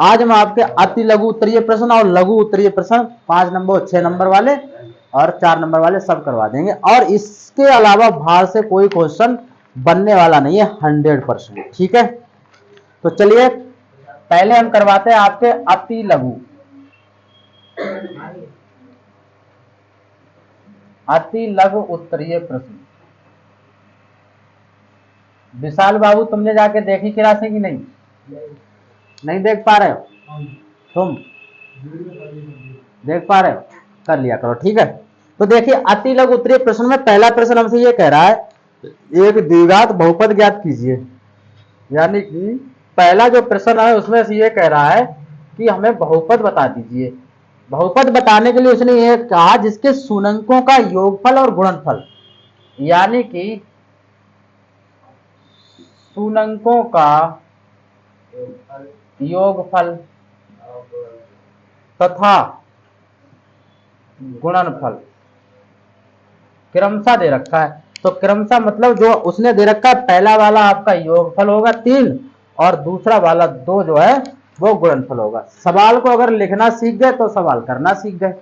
आज हम आपके अति लघु उत्तरीय प्रश्न और लघु उत्तरीय प्रश्न 5 नंबर 6 नंबर वाले और 4 नंबर वाले सब करवा देंगे, और इसके अलावा बाहर से कोई क्वेश्चन बनने वाला नहीं है 100%। ठीक है, तो चलिए पहले हम करवाते हैं आपके अति लघु उत्तरीय प्रश्न। विशाल बाबू तुमने जाके देखी क्लासें कि नहीं? नहीं देख पा रहे हो? तुम देख पा रहे हो? कर लिया करो। ठीक है, तो देखिए अति लघु उत्तरीय प्रश्न में पहला प्रश्न हमसे ये कह रहा है एक द्विघात बहुपद ज्ञात कीजिए। यानी कि पहला जो प्रश्न है उसमें से ये कह रहा है कि हमें बहुपद बता दीजिए। बहुपद बताने के लिए उसने ये कहा जिसके शून्यकों का योगफल और गुणनफल, यानी कि शून्यकों का योगफल तथा गुणनफल क्रमशः दे रखा है। तो क्रमशः मतलब जो उसने दे रखा है, पहला वाला आपका योगफल होगा 3 और दूसरा वाला 2 जो है वो गुणनफल होगा। सवाल को अगर लिखना सीख गए तो सवाल करना सीख गए।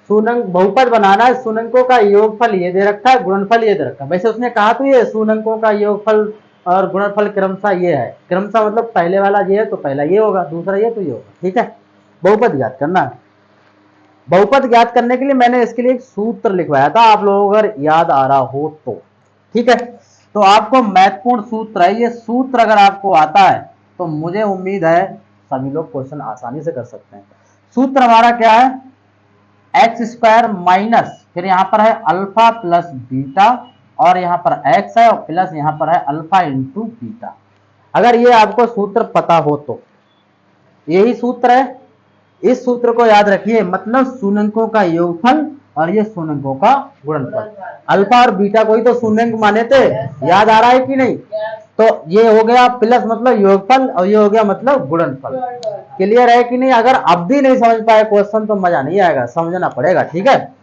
शून्यक बहुपद बनाना है, शून्यकों का योगफल ये दे रखा है, गुणनफल ये दे रखा है। वैसे उसने कहा तो ये शून्यकों का योगफल और गुणनफल क्रमशः ये है। क्रमशः मतलब पहले वाला ये है तो पहला ये होगा, दूसरा ये तो ये होगा। ठीक है, बहुपद ज्ञात करना है। बहुपद ज्ञात करने के लिए मैंने इसके लिए एक सूत्र लिखवाया था, आप लोगों को अगर याद आ रहा हो तो। ठीक है, तो आपको महत्वपूर्ण सूत्र है ये। सूत्र अगर आपको आता है तो मुझे उम्मीद है सभी लोग क्वेश्चन आसानी से कर सकते हैं। सूत्र हमारा क्या है? एक्स स्क्वायर माइनस, फिर यहां पर है अल्फा प्लस बीटा, और यहां पर एक्स है और प्लस यहां पर है अल्फा इंटू बीटा। अगर ये आपको सूत्र पता हो तो यही सूत्र है। इस सूत्र को याद रखिए, मतलब शून्यकों का योगफल और ये शून्यकों का गुणनफल। अल्फा और बीटा को ही तो शून्यक माने थे, याद आ रहा है कि नहीं? तो ये हो गया प्लस मतलब योगफल और ये हो गया मतलब गुणनफल। क्लियर है कि नहीं? अगर अब भी नहीं समझ पाए क्वेश्चन तो मजा नहीं आएगा, समझना पड़ेगा। ठीक है,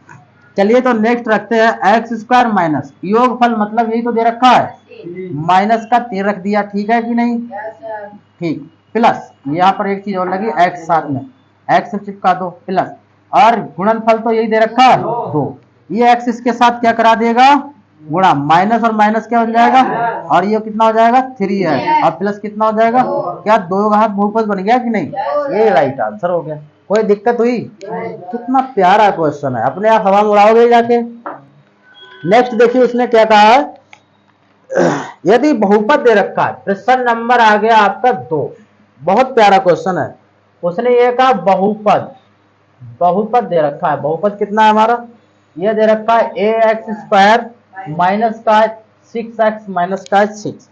चलिए तो नेक्स्ट रखते हैं एक्स स्क्वायर माइनस योगफल, मतलब यही तो दे रखा है, माइनस का 3 रख दिया। ठीक है कि नहीं? ठीक, प्लस यहाँ पर एक चीज और लगी एक्स साथ में, एक्स चिपका दो प्लस, और गुणनफल तो यही दे रखा है 2। ये एक्स इसके साथ क्या करा देगा? गुणा, माइनस और माइनस क्या हो जाएगा, और ये कितना हो जाएगा 3 है, और प्लस कितना हो जाएगा? क्या 2 घात बहुपद बन गया कि नहीं? ये राइट आंसर हो गया। कोई दिक्कत हुई? कितना प्यारा क्वेश्चन है, अपने आप हवा में उड़ाओगे जाके। नेक्स्ट देखिए उसने क्या कहा है, यदि बहुपद दे रखा है, प्रश्न नंबर आ गया आपका 2। बहुत प्यारा क्वेश्चन है। उसने ये कहा बहुपद दे रखा है। बहुपद कितना है हमारा? ये दे रखा है ए एक्स स्क्वायर माइनस का 6x माइनस का 6।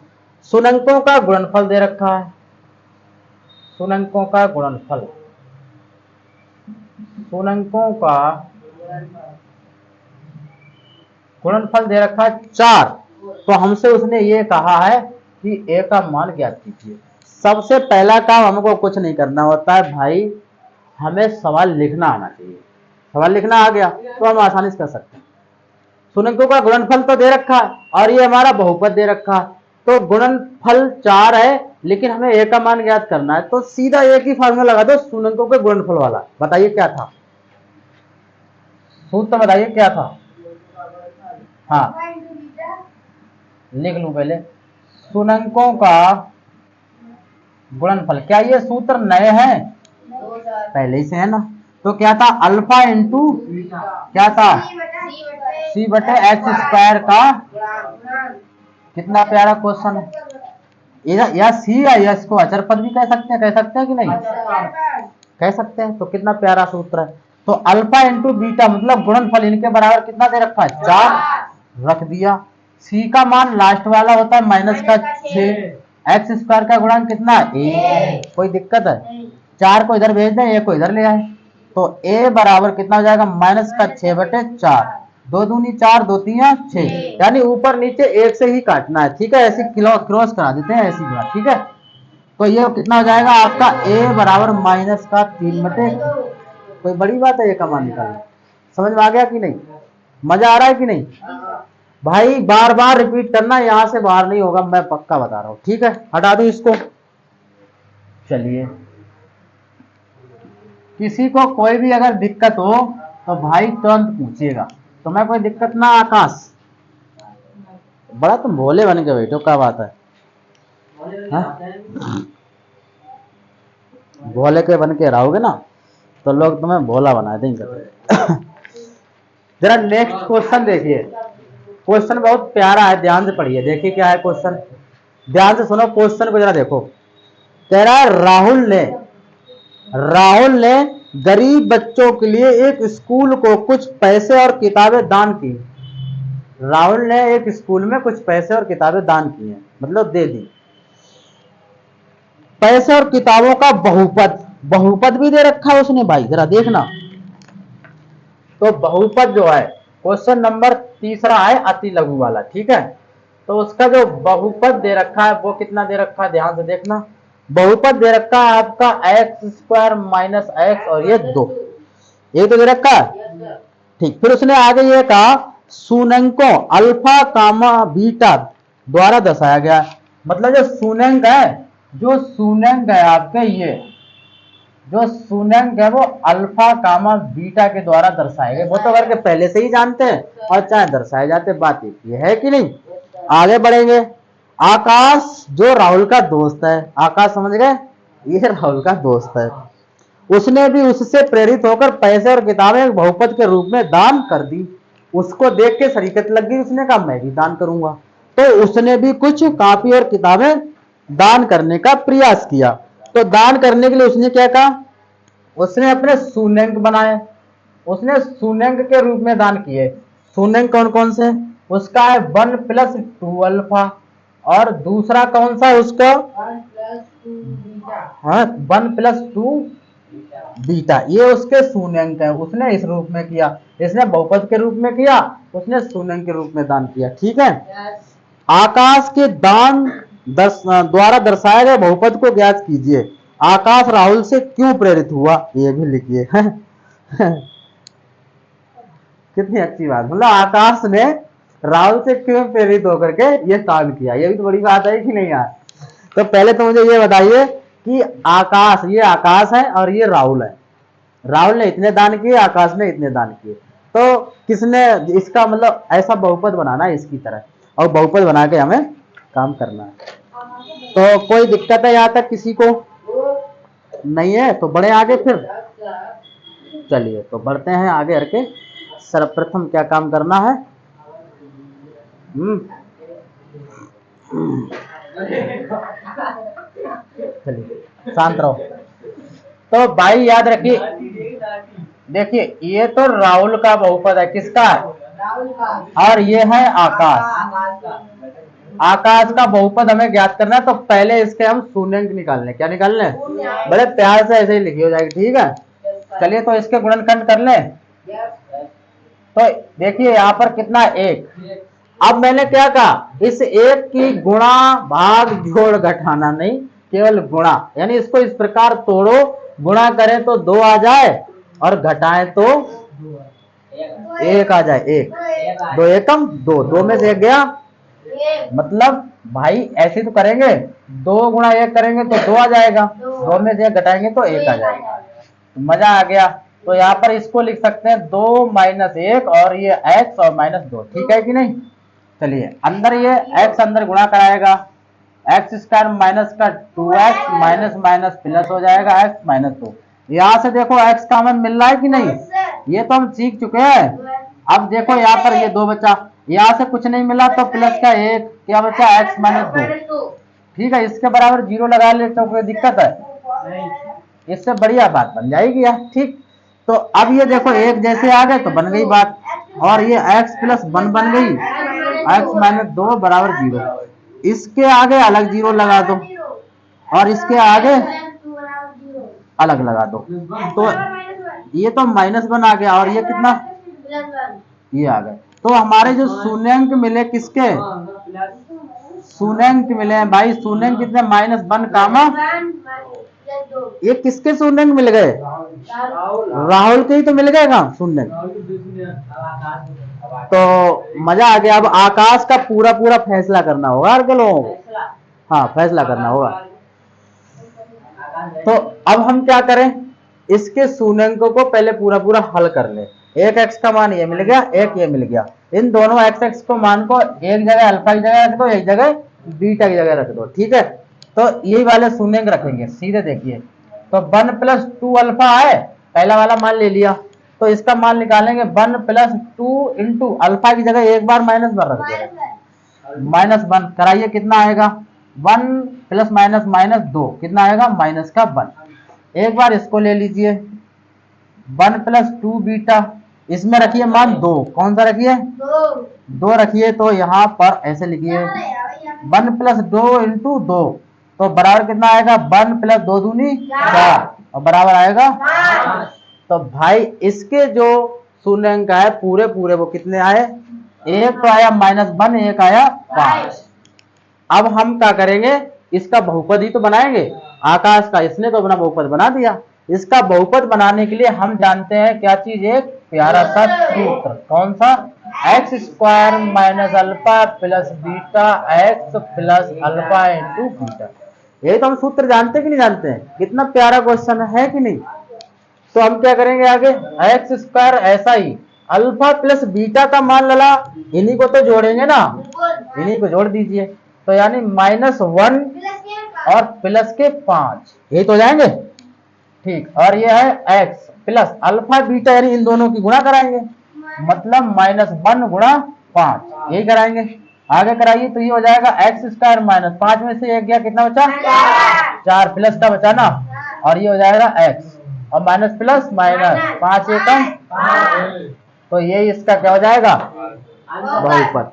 शून्यकों का गुणनफल दे रखा है, शून्यकों का गुणनफल, शून्यकों का गुणनफल दे रखा है 4। तो हमसे उसने ये कहा है कि ए का मान ज्ञात कीजिए। सबसे पहला काम हमको कुछ नहीं करना होता है भाई, हमें सवाल लिखना आना चाहिए। सवाल लिखना आ गया तो हम आसानी से कर सकते हैं। शून्यकों का गुणनफल तो दे रखा है और ये हमारा बहुपद दे रखा है, तो गुणनफल 4 है लेकिन हमें ए का मान ज्ञात करना है, तो सीधा एक ही फार्मूला लगा दो शून्यकों के गुणनफल वाला। बताइए क्या था सूत्र? बताइए क्या था? हाँ लिख लूं पहले, शून्यकों का गुणनफल। क्या ये सूत्र नए हैं? पहले ही से है ना। तो क्या था? अल्फा इंटू क्या था? सी बटे एक्स स्क्वायर का। कितना प्यारा क्वेश्चन है। या सी या यस को अचर पद भी कह सकते हैं कि नहीं? कह सकते हैं। तो कितना प्यारा सूत्र है। तो अल्फा इंटू बीटा मतलब गुणनफल, इनके बराबर कितना दे रखा है? 4 रख दिया। सी का मान लास्ट वाला होता है माइनस का 6। एक्स स्क्वायर का गुणांक कितना है? ए। कोई दिक्कत है? 4 को इधर भेज दें, ए को इधर ले आए, तो ए बराबर कितना हो जाएगा? माइनस का 6 बटे 4। 2 दूनी 4, 2 3 6, यानी ऊपर नीचे 1 से ही काटना है। ठीक है, ऐसे क्रॉस करा देते हैं ऐसी बात। ठीक है, तो ये कितना हो जाएगा आपका? ए बराबर माइनस का 3 बटे। कोई बड़ी बात है ये का मान निकालना? समझ में आ गया कि नहीं? मजा आ रहा है कि नहीं? भाई बार बार रिपीट करना, यहां से बाहर नहीं होगा, मैं पक्का बता रहा हूं। ठीक है, हटा दो इसको। चलिए किसी को कोई भी अगर दिक्कत हो तो भाई तुरंत पूछिएगा। तुम्हें कोई दिक्कत ना आकाश? बड़ा तुम भोले बन के बैठो, क्या बात है? हाँ? भोले के बन के रहोगे ना तो लोग तुम्हें भोला बना देंगे। जरा नेक्स्ट क्वेश्चन देखिए, क्वेश्चन बहुत प्यारा है, ध्यान से पढ़िए। देखिए क्या है क्वेश्चन, ध्यान से सुनो क्वेश्चन को जरा देखो। कह रहा है राहुल ने गरीब बच्चों के लिए एक स्कूल को कुछ पैसे और किताबें दान की। राहुल ने एक स्कूल में कुछ पैसे और किताबें दान की हैं, मतलब दे दी। पैसे और किताबों का बहुपद भी दे रखा है उसने भाई, जरा देखना। तो बहुपद जो है क्वेश्चन नंबर 3 है, अति लघु वाला, ठीक है। तो उसका जो बहुपद दे रखा है वो कितना दे रखा है, ध्यान से देखना। बहुपद दे रखा है आपका x² माइनस x और ये 2, ये तो दे रखा है, ठीक। फिर उसने आगे ये कहा शून्यंकों अल्फा कामा बीटा द्वारा दर्शाया गया। मतलब जो शून्यंक है आपके, ये जो शून्यंक है वो अल्फा कामा बीटा के द्वारा दर्शाए गए। वो तो करके पहले से ही जानते हैं और चाहे दर्शाए जाते, बात ये है कि नहीं। आगे बढ़ेंगे। आकाश जो राहुल का दोस्त है, आकाश समझ गए, ये राहुल का दोस्त है, उसने भी उससे प्रेरित होकर पैसे और किताबें बहुपद के रूप में दान कर दी। उसको देख के शरीकत लग गई, उसने कहा मैं भी दान करूंगा। तो उसने भी कुछ कॉपी और किताबें दान करने का प्रयास किया। तो दान करने के लिए उसने क्या कहा, उसने अपने शून्यंक बनाए, उसने शून्यंक के रूप में दान किए। शून्यंक कौन कौन से, उसका है 1+2 अल्फा, और दूसरा कौन सा है उसका, 1+2 बीटा। ये उसके शून्यंक है, उसने इस रूप में किया। इसने बहुपद के रूप में किया, उसने शून्यंक के रूप में दान किया, ठीक है। आकाश के दान द्वारा दर्शाए गए बहुपद को ज्ञात कीजिए। आकाश राहुल से क्यों प्रेरित हुआ, ये भी लिखिए। कितनी अच्छी बात, मतलब आकाश ने राहुल से क्यों प्रेरित होकर के ये काम किया, ये भी तो बड़ी बात है कि नहीं यार। तो पहले तो मुझे ये बताइए कि आकाश, ये आकाश है और ये राहुल है। राहुल ने इतने दान किए, आकाश ने इतने दान किए। तो किसने इसका मतलब ऐसा बहुपद बनाना है इसकी तरह, और बहुपद बना के हमें काम करना है। तो कोई दिक्कत है यहाँ तक किसी को नहीं है? तो बढ़े आगे फिर, चलिए तो बढ़ते हैं आगे करके। सर्वप्रथम क्या काम करना है, चलिए शांत रहो। तो भाई याद रखिए, देखिए ये तो राहुल का बहुपद है, किसका, और ये है आकाश। आकाश का बहुपद हमें ज्ञात करना है, तो पहले इसके हम शून्यंक निकालने, क्या निकालने, बड़े प्यार से ऐसे ही लिखी हो जाएगी, ठीक है। चलिए तो इसके गुणनखंड कर ले। तो देखिए यहाँ पर कितना, 1। अब मैंने क्या कहा, इस 1 की गुणा भाग जोड़ घटाना नहीं, केवल गुणा, यानी इसको इस प्रकार तोड़ो, गुणा करें तो 2 आ जाए और घटाएं तो 1 आ जाए। 1 2 एकम 2, 2 में से 1 गया, मतलब भाई ऐसे तो करेंगे, 2 गुणा 1 करेंगे तो 2 आ जाएगा, 2 में से 1 घटाएंगे तो 1 आ जाएगा। मजा आ गया। तो यहाँ पर इसको लिख सकते हैं 2 - 1 और ये x और -2, ठीक है कि नहीं। चलिए अंदर ये x अंदर गुणा कराएगा, x² माइनस का 2x माइनस माइनस प्लस हो जाएगा x - 2। यहाँ से देखो x कॉमन मिल रहा है कि नहीं, ये तो हम सीख चुके हैं। अब देखो यहाँ पर ये 2 बचा, यहाँ से कुछ नहीं मिला तो प्लस का 1, क्या बचा x - 2, ठीक है। इसके बराबर 0 लगा ले तो कोई दिक्कत है, इससे बढ़िया बात बन जाएगी यार, ठीक। तो अब ये देखो 1 जैसे आ गए तो बन गई बात, और ये x + 1 बन गई, x - 2 बराबर 0। इसके आगे अलग 0 लगा दो और इसके आगे अलग लगा दो, तो ये तो -1 आ गया और ये कितना, ये आ गए। तो हमारे जो शून्यंक मिले, किसके शून्यंक मिले हैं भाई, शून्यंक कितने, -1 कामा, ये किसके शून्यंक मिल गए, राहुल के ही तो मिल गए का शून्यंक। तो मजा आ गया। अब आकाश का पूरा पूरा फैसला करना होगा हर के लोगों को, हाँ फैसला करना होगा। तो अब हम क्या करें, इसके शून्यंकों को पहले पूरा पूरा हल कर ले। एक x का मान ये मिल गया, एक ये मिल गया, इन दोनों x को मान को एक जगह अल्फा की जगह रख दो, एक जगह बीटा की जगह रख दो, ठीक है। तो यही वाले शून्यंक रखेंगे सीधे, देखिए तो 1 + 2 अल्फा है, पहला वाला मान ले लिया, तो इसका मान निकालेंगे 1 + 2 इंटू अल्फा की जगह एक बार -1 रख दो, -1 कराइए कितना आएगा, 1 ± -2 कितना आएगा, -1। एक बार इसको ले लीजिए 1 + 2 बीटा, इसमें रखिए मान 2, कौन सा रखिए 2 रखिए, तो यहाँ पर ऐसे लिखिए 1 + 2 इंटू 2, तो बराबर कितना आएगा 1 + 2 दूनी 4 और बराबर आएगा 5। तो भाई इसके जो शून्यंक है पूरे पूरे वो कितने आए, एक तो आया -1, एक आया 5। अब हम क्या करेंगे, इसका बहुपद ही तो बनाएंगे, आकाश का इसने तो अपना बहुपद बना दिया, इसका बहुपद बनाने के लिए हम जानते हैं क्या चीज, एक प्यारा सा सूत्र, कौन सा, x² - alpha plus beta x plus alpha into beta. यही तो हम सूत्र जानते कि नहीं जानते हैं, कितना प्यारा क्वेश्चन है कि नहीं। तो हम क्या करेंगे आगे, x² ऐसा ही अल्फा प्लस बीटा का मान लला, इन्हीं को तो जोड़ेंगे ना, इन्हीं को जोड़ दीजिए, तो यानी -1 और प्लस के 5, यही तो हो जाएंगे, ठीक। और ये है x प्लस अल्फा बीटा, यानी इन दोनों की गुणा कराएंगे, मतलब -1 गुणा 5, यही कराएंगे। आगे कराइए तो ये हो जाएगा x² - 5 में से एक गया, कितना बचा 4, प्लस का बचा ना, और ये हो जाएगा x और माइनस प्लस माइनस 5 एकम, तो ये इसका क्या हो जाएगा बहुपद।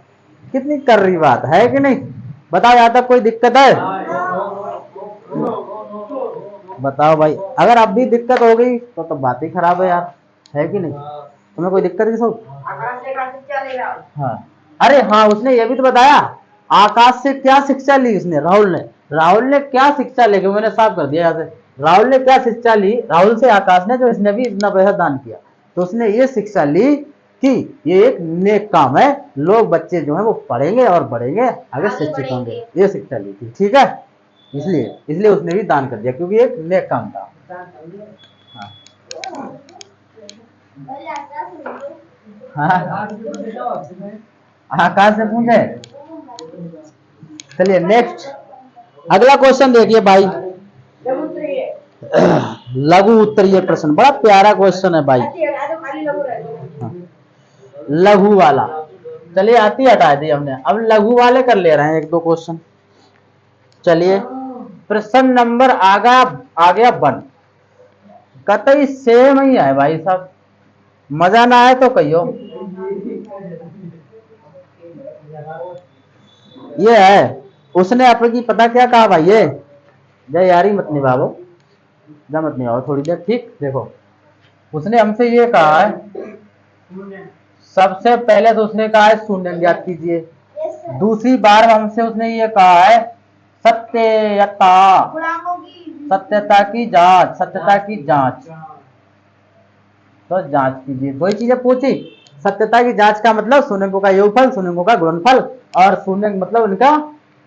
कितनी कर्री बात है कि नहीं, बताओ यहाँ तक कोई दिक्कत है, बताओ भाई। अगर अब भी दिक्कत हो गई तो बात ही खराब है यार, है कि नहीं। तुम्हें कोई दिक्कत है सब, हाँ अरे हाँ, उसने ये भी तो बताया आकाश से क्या शिक्षा ली इसने, राहुल ने क्या शिक्षा लेके, मैंने साफ कर दिया यहाँ से, राहुल ने क्या शिक्षा ली, राहुल से आकाश ने, जो इसने भी इतना पैसा दान किया, तो उसने ये शिक्षा ली कि ये एक नेक काम है, लोग बच्चे जो है वो पढ़ेंगे और बढ़ेंगे, आगे शिक्षित होंगे, ये शिक्षा ली थी, ठीक है। इसलिए उसने भी दान कर दिया, क्योंकि एक नेक काम था। हाँ आकाश से पूछे। चलिए नेक्स्ट, अगला क्वेश्चन देखिए भाई, लघु उत्तरीय प्रश्न, बड़ा प्यारा क्वेश्चन है भाई, लघु वाला। चलिए आती हटा दी हमने, अब लघु वाले कर ले रहे हैं एक दो क्वेश्चन। चलिए प्रश्न नंबर आ गया 1, कतई सेम ही है भाई साहब, मजा ना आए तो कहियो। ये है, उसने अपनी पता क्या कहा भाई, ये जय यारी मत निभाओ, जा मत निभाओ थोड़ी देर, ठीक। देखो उसने हमसे ये कहा है, सबसे पहले तो उसने कहा है शून्य ज्ञात कीजिए, दूसरी बार हमसे उसने ये कहा है सत्यता की जांच, तो जांच कीजिए। दो ही चीजें पूछी, सत्यता की जांच का मतलब शून्यकों का योगफल, शून्यकों का गुणनफल, और शून्य मतलब उनका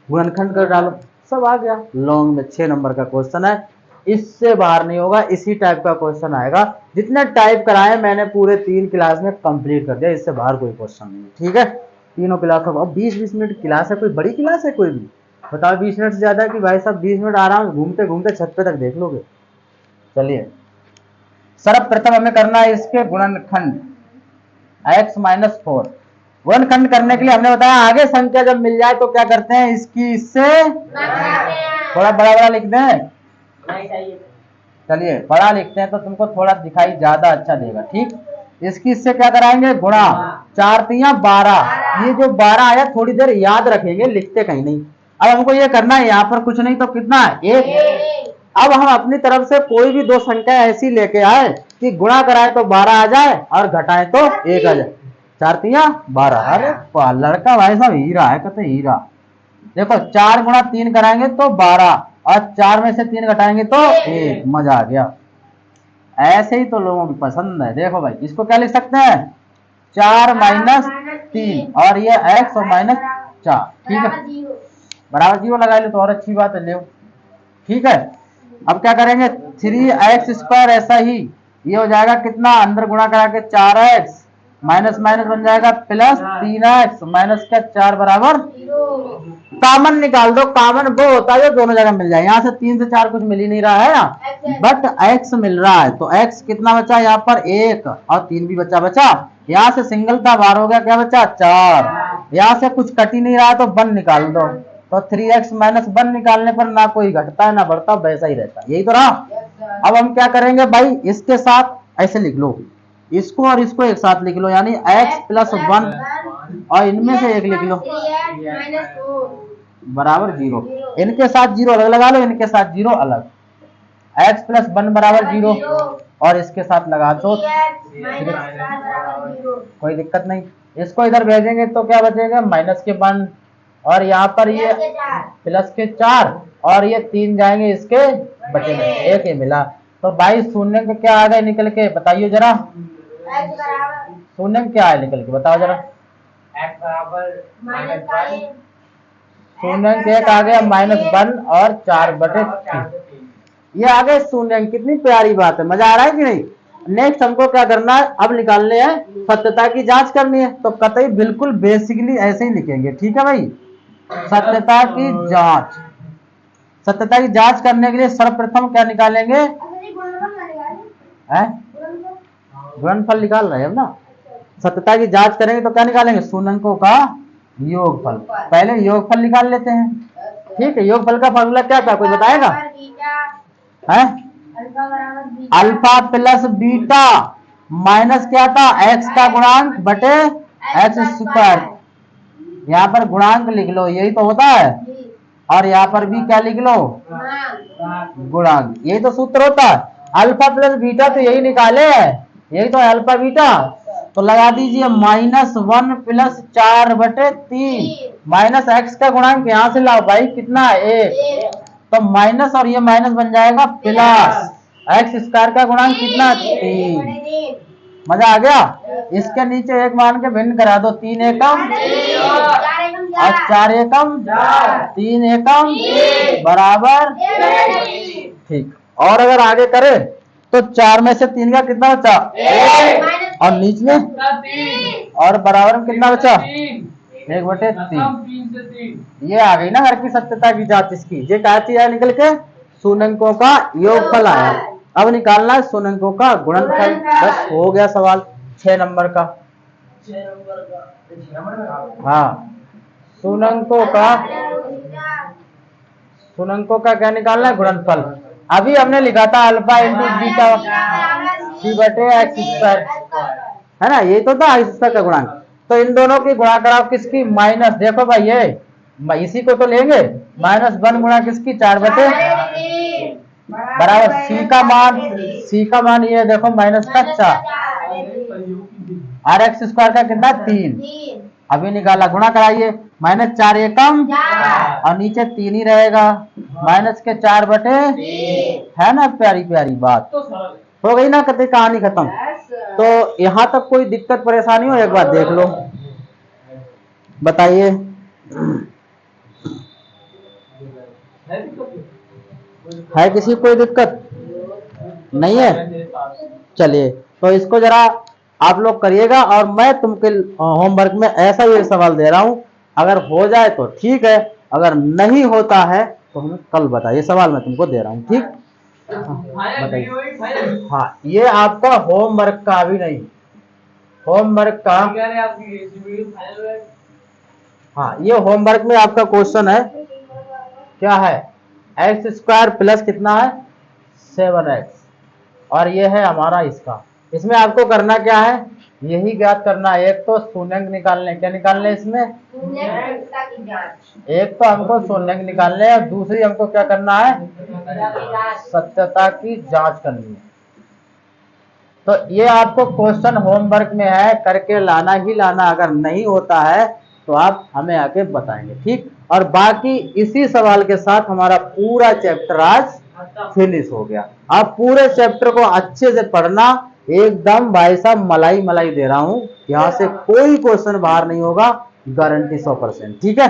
गुणनखंड कर डालो, सब आ गया। लॉन्ग में 6 नंबर का क्वेश्चन है, इससे बाहर नहीं होगा, इसी टाइप का क्वेश्चन आएगा। जितने टाइप कराए मैंने पूरे 3 क्लास में कंप्लीट कर दिया, इससे बाहर कोई क्वेश्चन नहीं, ठीक है। तीनों क्लास, अब 20-20 मिनट क्लास है, कोई बड़ी क्लास है कोई भी, बताओ 20 मिनट से ज्यादा कि भाई साहब 20 मिनट आराम घूमते घूमते छत पे तक देख लोगे। चलिए सर्वप्रथम हमें करना है इसके गुणनखंड, x-4 गुणनखंड करने के लिए हमने बताया आगे संख्या जब मिल जाए तो क्या करते हैं, इसकी इससे थोड़ा बड़ा बड़ा लिख दें, चलिए बड़ा लिखते हैं तो तुमको थोड़ा दिखाई ज्यादा अच्छा देगा, ठीक। इसकी इससे क्या कराएंगे, गुणा, 4 तिया 12, ये जो 12 आया थोड़ी देर याद रखेंगे, लिखते कहीं नहीं। अब हमको ये करना है, यहाँ पर कुछ नहीं तो कितना है 1। अब हम अपनी तरफ से कोई भी दो संख्या ऐसी लेके आए कि गुणा कराए तो 12 आ जाए और घटाए तो 1 आ जाए, 4 तिया 12। अरे लड़का भाई साहब हीरा है, कहते हीरा। देखो 4 गुणा 3 कराएंगे तो 12, और 4 में से 3 घटाएंगे तो 1, मजा आ गया। ऐसे ही तो लोगों की पसंद है। देखो भाई इसको क्या लिख सकते हैं, 4 - 3, और ये x और -4, ठीक है, बराबर 0 लगा लो तो और अच्छी बात है, ले ठीक है। अब क्या करेंगे, 3x² ऐसा ही ये हो जाएगा कितना, अंदर गुणा करा के 4x माइनस माइनस बन जाएगा प्लस 3x माइनस का 4 बराबर, कॉमन निकाल दो। कॉमन वो होता है जो दोनों जगह मिल जाए। यहाँ से 3 से 4 कुछ मिल ही नहीं रहा है ना, बट x मिल रहा है, तो x कितना बचा यहाँ पर 1 और 3 भी बचा। यहाँ से सिंगल था, बाहर हो गया, क्या बचा 4। यहाँ से कुछ कट ही नहीं रहा है तो 1 निकाल दो। तो 3x माइनस 1 निकालने पर ना कोई घटता है ना बढ़ता, वैसा ही रहता है, यही तो रहा। अब हम क्या करेंगे भाई, इसके साथ ऐसे लिख लो, इसको और इसको एक साथ लिख लो, यानी x + 1 और इनमें से एक लिख लो बराबर 0। इनके साथ 0 अलग लगा लो, इनके साथ 0 अलग। x + 1 बराबर 0 और इसके साथ लगा दो, कोई दिक्कत नहीं। इसको इधर भेजेंगे तो क्या बचेगा, -1 और यहाँ पर ये +4 और ये 3 जाएंगे इसके बचे में, 1 ही मिला। तो भाई शून्य का क्या आ गया निकल के, बताइए जरा, शून्य क्या है निकल के, बताओ जरा। शून्य एक आ गया -1 और 4/3, ये आ गए शून्य। कितनी प्यारी बात है, मजा आ रहा है कि नहीं। नेक्स्ट हमको क्या करना है, अब निकालने हैं सत्यता की जांच करनी है, तो कतई बिल्कुल बेसिकली ऐसे ही लिखेंगे, ठीक है भाई। सत्यता की जांच, सत्यता की जांच करने के लिए सर्वप्रथम क्या निकालेंगे, गुणनफल निकाल रहे हैं ना। सत्यता की जांच करेंगे तो क्या निकालेंगे, शून्यकों का योगफल। पहले योगफल निकाल लेते हैं, ठीक है। योगफल का फॉर्मूला क्या था, कोई बताएगा, है अल्फा प्लस बीटा माइनस क्या था, x का गुणांक बटे x²। यहाँ पर गुणांक लिख लो, यही तो होता है, और यहाँ पर भी क्या लिख लो, गुणांक, यही तो सूत्र होता है। अल्फा प्लस बीटा तो यही निकाले है, यही तो है अल्फा बीटा। तो लगा दीजिए -1 + 4/3 माइनस x का गुणांक यहाँ से लाओ भाई, कितना 1, तो माइनस और ये माइनस बन जाएगा प्लस, x² का गुणांक कितना 3। मजा आ गया। इसके नीचे 1 मान के भिन्न करा दो, 3 एकम और 4 एकम, 3 एकम बराबर, ठीक। और अगर आगे करे तो 4 में से 3 का कितना बचा, 1 और नीचे में और बराबर में कितना बचा, 1/3। ये आ गई ना घर की सत्यता की जांच इसकी। ये क्या चीज है निकल के, शून्यकों का योगफल आया। अब निकालना है शून्यकों का गुणनफल। बस हो गया सवाल 6 नंबर का। हाँ, शून्यकों का क्या निकालना है, गुणनफल। अभी हमने लिखा था अल्फा इंटू बीटा c/x², है ना, ये तो था x² का गुणांक। तो इन दोनों की गुणा कराओ किसकी, माइनस, देखो भाई ये इसी को तो लेंगे, -1 गुणा किसकी 4/3 बराबर c का मान ये देखो -4 और x² का कितना 3। अभी निकाला, गुणा कराइए, -4 एकम और नीचे 3 ही रहेगा, -4/3, है ना। प्यारी प्यारी बात हो गई ना, कते कहानी खत्म। तो यहाँ तक कोई दिक्कत परेशानी हो, एक बार देख लो, बताइए। है किसी कोई दिक्कत नहीं है, चलिए। तो इसको जरा आप लोग करिएगा, और मैं तुमके होमवर्क में ऐसा ही एक सवाल दे रहा हूं, अगर हो जाए तो ठीक है, अगर नहीं होता है तो हमें कल बताइए। सवाल मैं तुमको दे रहा हूं, ठीक। बताइए। हाँ, ये आपका होमवर्क का, अभी नहीं, होमवर्क का। हाँ, ये होमवर्क में आपका क्वेश्चन है, क्या है, x² प्लस कितना है 7x, और ये है हमारा इसका। इसमें आपको करना क्या है, यही ज्ञात करना है। एक तो शून्यंक निकालने, क्या निकालने इसमें, एक तो हमको शून्यंक निकालने है, और दूसरी हमको क्या करना है, सत्यता की जांच करनी है। तो ये आपको क्वेश्चन होमवर्क में है, करके लाना ही लाना। अगर नहीं होता है तो आप हमें आके बताएंगे, ठीक। और बाकी इसी सवाल के साथ हमारा पूरा चैप्टर आज फिनिश हो गया। आप पूरे चैप्टर को अच्छे से पढ़ना, एकदम भाई साहब मलाई मलाई दे रहा हूं, यहाँ से कोई क्वेश्चन बाहर नहीं होगा, गारंटी 100%, ठीक है।